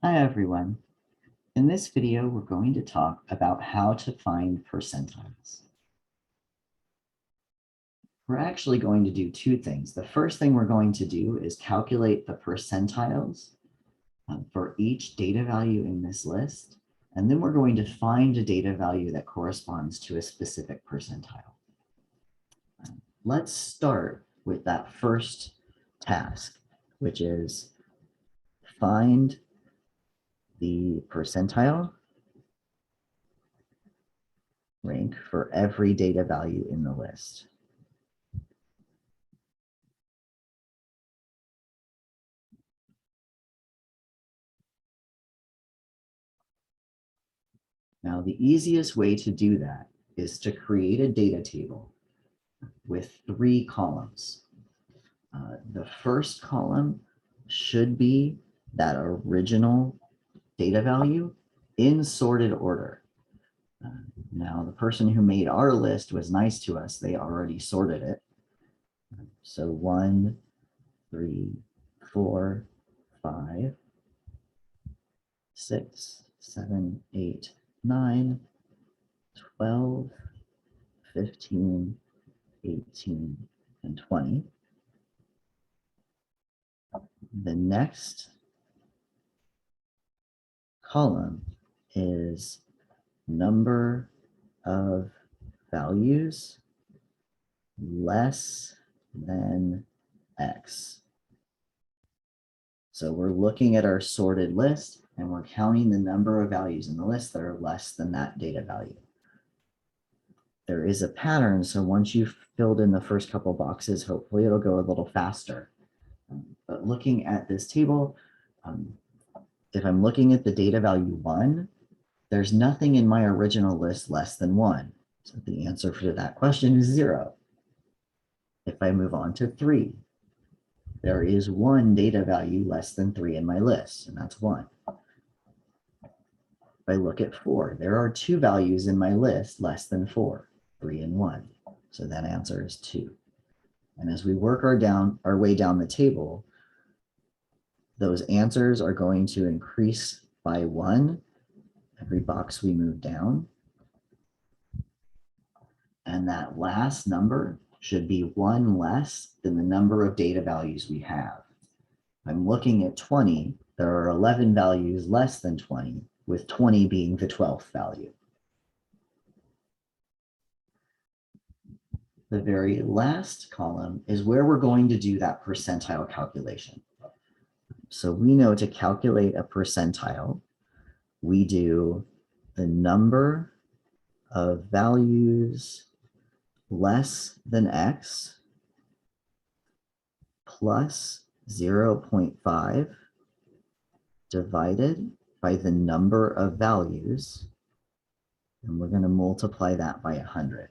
Hi everyone. In this video, we're going to talk about how to find percentiles. We're actually going to do two things. The first thing we're going to do is calculate the percentiles for each data value in this list. And then we're going to find a data value that corresponds to a specific percentile. Let's start with that first task, which is find the percentile rank for every data value in the list. Now, the easiest way to do that is to create a data table with 3 columns. The first column should be that original data value in sorted order. Now, the person who made our list was nice to us. They already sorted it. So 1, 3, 4, 5, 6, 7, 8, 9, 12, 15, 18, and 20. The next column is number of values less than X. So we're looking at our sorted list and we're counting the number of values in the list that are less than that data value. There is a pattern, so once you've filled in the first couple boxes, hopefully it'll go a little faster. But looking at this table, if I'm looking at the data value 1, there's nothing in my original list less than 1. So the answer for that question is 0. If I move on to 3, there is 1 data value less than 3 in my list, and that's 1. If I look at 4, there are 2 values in my list less than 4, 3 and 1. So that answer is 2. And as we work our way down the table, those answers are going to increase by 1 every box we move down. And that last number should be 1 less than the number of data values we have. I'm looking at 20. There are 11 values less than 20, with 20 being the 12th value. The very last column is where we're going to do that percentile calculation. So we know to calculate a percentile, we do the number of values less than X plus 0.5 divided by the number of values, and we're going to multiply that by 100.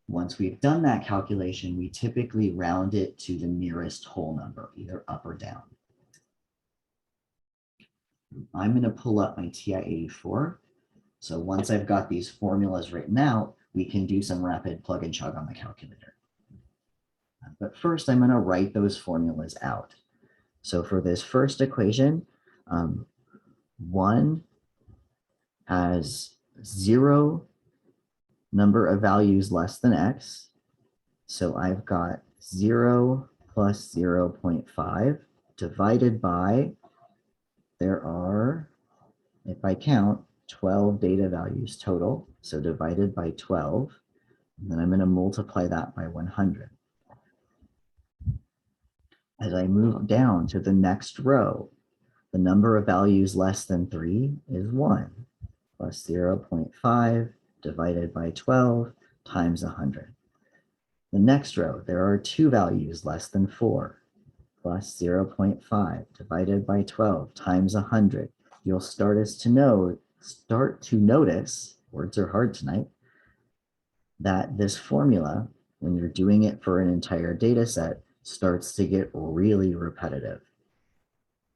Once we've done that calculation, we typically round it to the nearest whole number, either up or down. I'm going to pull up my TI-84. So once I've got these formulas written out, we can do some rapid plug and chug on the calculator. But first, I'm going to write those formulas out. So for this first equation, 1 has 0 number of values less than X. So I've got 0 plus 0.5 divided by, there are, if I count, 12 data values total. So divided by 12, and then I'm going to multiply that by 100. As I move down to the next row, the number of values less than 3 is 1 plus 0.5 divided by 12 times 100. The next row, there are 2 values less than 4 plus 0.5 divided by 12 times 100. You'll start to notice, words are hard tonight, that this formula, when you're doing it for an entire data set, starts to get really repetitive.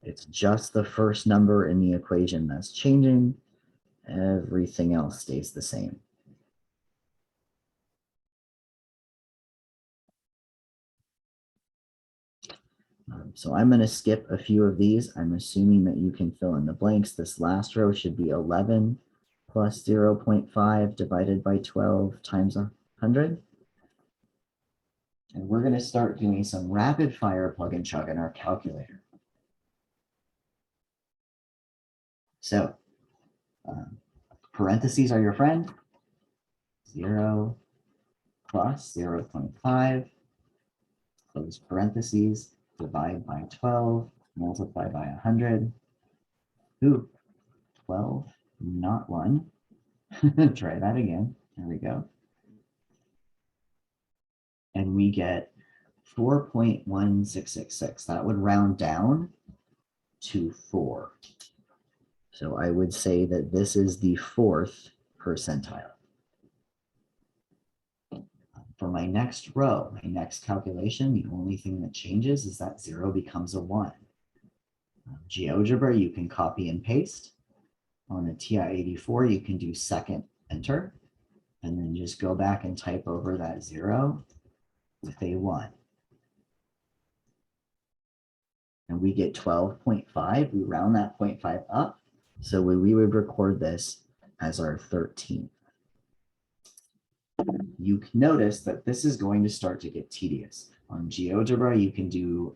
It's just the first number in the equation that's changing. Everything else stays the same. So I'm going to skip a few of these. I'm assuming that you can fill in the blanks. This last row should be 11 plus 0.5 divided by 12 times 100. And we're going to start doing some rapid fire plug and chug in our calculator. So parentheses are your friend. 0 plus 0.5, close parentheses, divide by 12, multiply by 100. Ooh, 12, not 1. Try that again. There we go. And we get 4.1666. That would round down to 4. So I would say that this is the 4th percentile. For my next row, my next calculation, the only thing that changes is that 0 becomes a 1. Geogebra, you can copy and paste. On a TI-84, you can do second enter, and then just go back and type over that 0 with a 1. And we get 12.5. We round that 0.5 up, so we would record this as our 13th. You can notice that this is going to start to get tedious. On Geogebra, you can do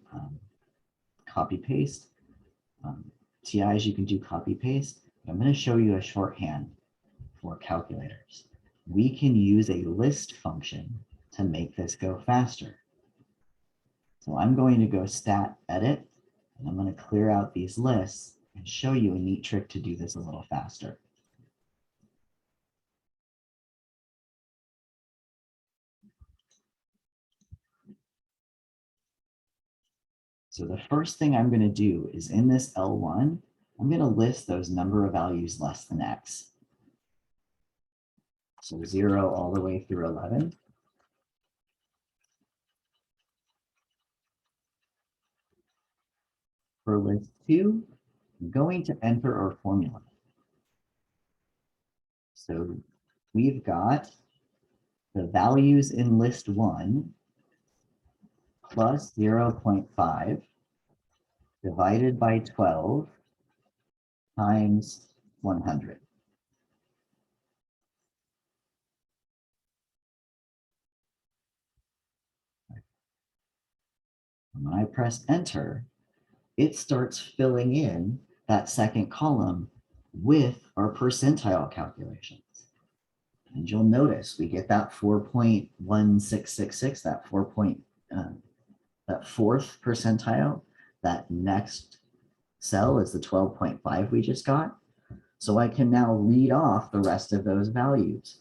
copy-paste. TIs, you can do copy-paste. I'm going to show you a shorthand for calculators. We can use a list function to make this go faster. So I'm going to go stat edit, and I'm going to clear out these lists and show you a neat trick to do this a little faster. So the first thing I'm going to do is in this L1, I'm going to list those number of values less than X. So 0 all the way through 11. For list 2, I'm going to enter our formula. So we've got the values in list 1 plus 0.5 divided by 12 times 100. When I press enter, it starts filling in that second column with our percentile calculations. And you'll notice we get that 4.1666, that 4th percentile. That next cell is the 12.5 we just got. So I can now read off the rest of those values.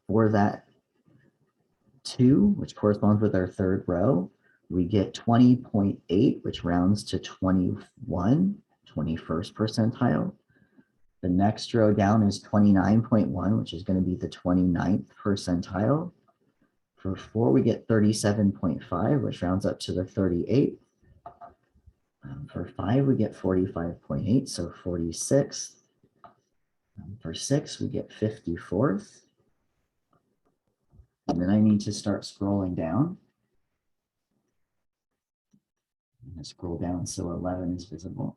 For that 2, which corresponds with our third row, we get 20.8, which rounds to 21, 21st percentile. The next row down is 29.1, which is going to be the 29th percentile. For 4, we get 37.5, which rounds up to the 38th. For 5, we get 45.8, so 46th. For 6, we get 54th. And then I need to start scrolling down. I'm going to scroll down so 11 is visible.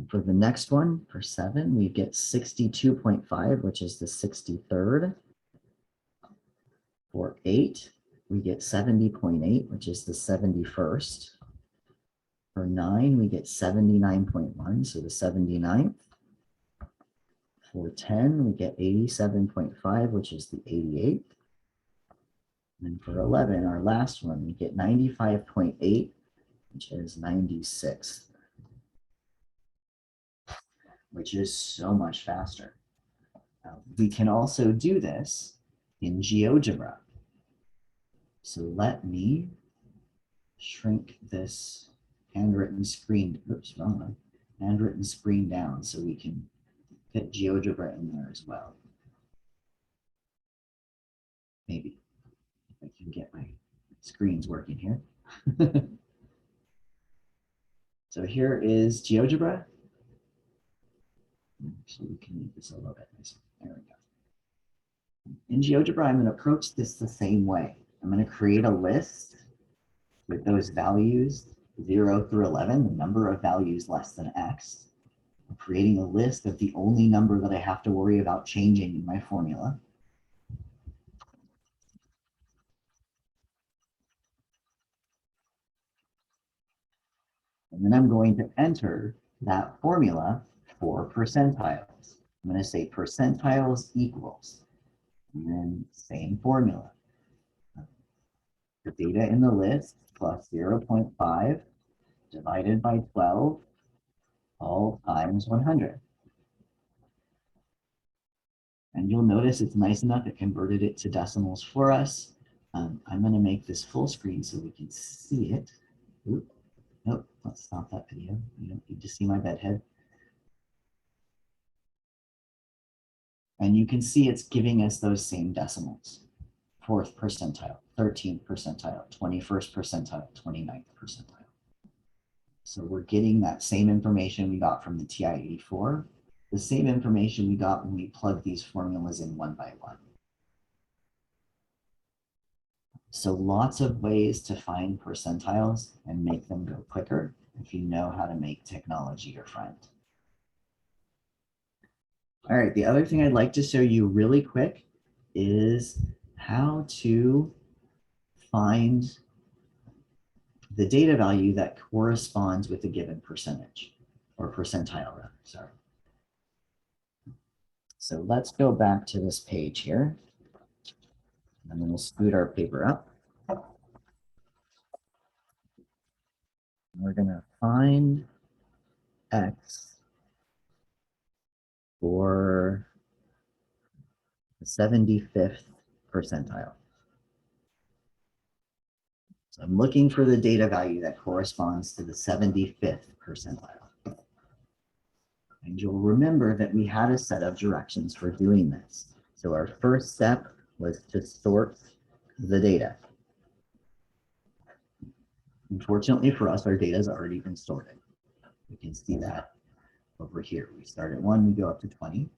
For the next one, for 7, we get 62.5, which is the 63rd. For 8, we get 70.8, which is the 71st. For 9, we get 79.1, so the 79th. For 10, we get 87.5, which is the 88th. And for 11, our last one, we get 95.8, which is 96th, which is so much faster. We can also do this in Geogebra. So let me shrink this handwritten screen, oops, wrong one, handwritten screen down so we can fit Geogebra in there as well. Maybe, if I can get my screens working here. So here is Geogebra. Actually, we can make this a little bit nicer. There we go. In Geogebra, I'm going to approach this the same way. I'm going to create a list with those values 0 through 11, the number of values less than x. I'm creating a list of the only number that I have to worry about changing in my formula. And then I'm going to enter that formula for percentiles. I'm going to say percentiles equals, and then same formula. The data in the list plus 0.5 divided by 12 all times 100. And you'll notice it's nice enough, it converted it to decimals for us. I'm going to make this full screen so we can see it. Oop. Nope, let's stop that video. You don't need to see my bedhead. And you can see it's giving us those same decimals. 4th percentile, 13th percentile, 21st percentile, 29th percentile. So we're getting that same information we got from the TI-84, the same information we got when we plugged these formulas in one by one. So lots of ways to find percentiles and make them go quicker if you know how to make technology your friend. All right, the other thing I'd like to show you really quick is how to find the data value that corresponds with a given percentage, or percentile rather, sorry. So let's go back to this page here. And then we'll scoot our paper up. We're gonna find X for the 75th percentile. So I'm looking for the data value that corresponds to the 75th percentile. And you'll remember that we had a set of directions for doing this. So our first step was to sort the data. Unfortunately for us, our data has already been sorted. We can see that over here. We start at 1, we go up to 20.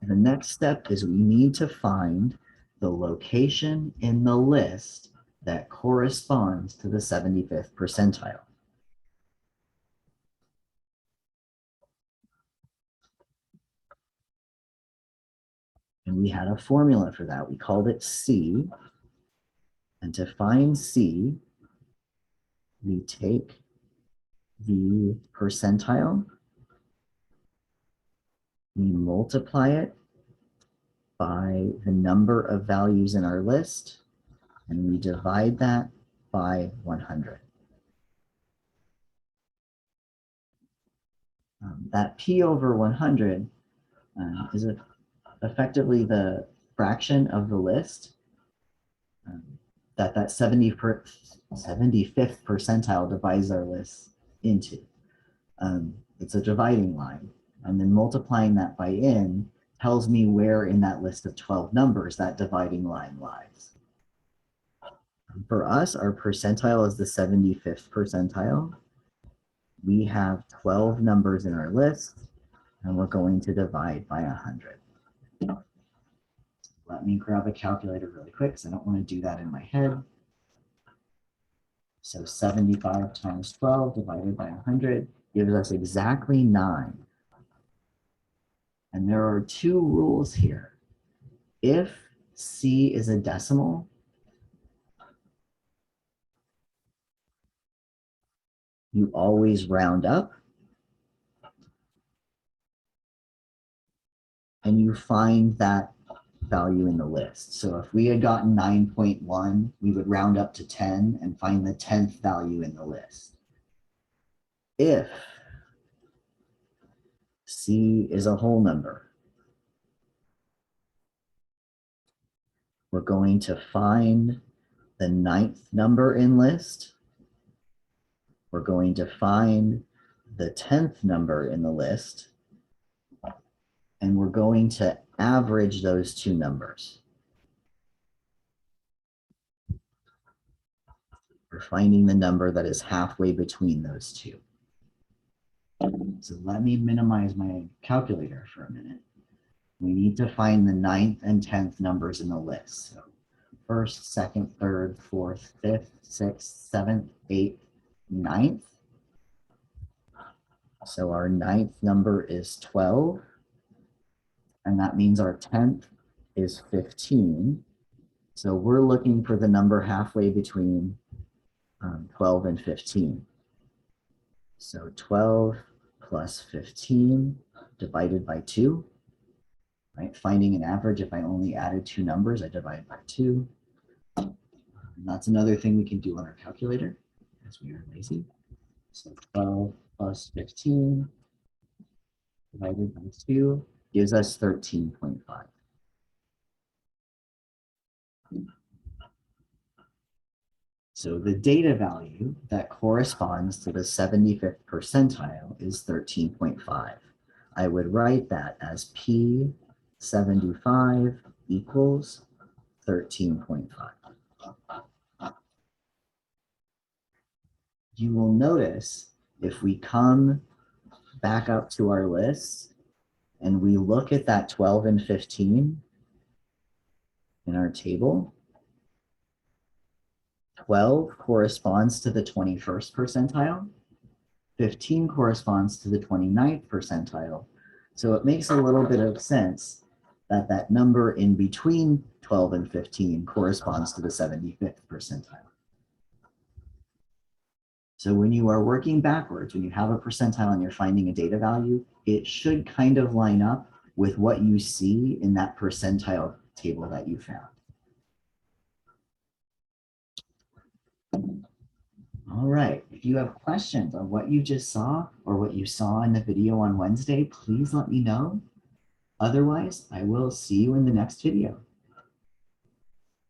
And the next step is we need to find the location in the list that corresponds to the 75th percentile. And we had a formula for that. We called it C. And to find C, we take the percentile, we multiply it by the number of values in our list, and we divide that by 100. That P over 100 is effectively the fraction of the list that 75th percentile divides our list into. It's a dividing line. And then multiplying that by n tells me where in that list of 12 numbers that dividing line lies. For us, our percentile is the 75th percentile. We have 12 numbers in our list, and we're going to divide by 100. Let me grab a calculator really quick because I don't want to do that in my head. So 75 times 12 divided by 100 gives us exactly 9. And there are two rules here. If C is a decimal, you always round up and you find that value in the list. So if we had gotten 9.1, we would round up to 10 and find the 10th value in the list. If C is a whole number, we're going to find the 9th number in list. We're going to find the 10th number in the list. And we're going to average those two numbers. We're finding the number that is halfway between those two. So let me minimize my calculator for a minute. We need to find the 9th and 10th numbers in the list. So 1st, 2nd, 3rd, 4th, 5th, 6th, 7th, 8th, ninth. So our ninth number is 12. And that means our 10th is 15. So we're looking for the number halfway between 12 and 15. So 12 plus 15 divided by 2, right? Finding an average, if I only added two numbers, I divide by 2. And that's another thing we can do on our calculator, because we are lazy. So 12 plus 15 divided by 2 gives us 13.5. So the data value that corresponds to the 75th percentile is 13.5. I would write that as P75 equals 13.5. You will notice if we come back up to our list and we look at that 12 and 15 in our table, 12 corresponds to the 21st percentile, 15 corresponds to the 29th percentile. So it makes a little bit of sense that that number in between 12 and 15 corresponds to the 75th percentile. So when you are working backwards, when you have a percentile and you're finding a data value, it should kind of line up with what you see in that percentile table that you found. All right, if you have questions on what you just saw or what you saw in the video on Wednesday, please let me know. Otherwise, I will see you in the next video.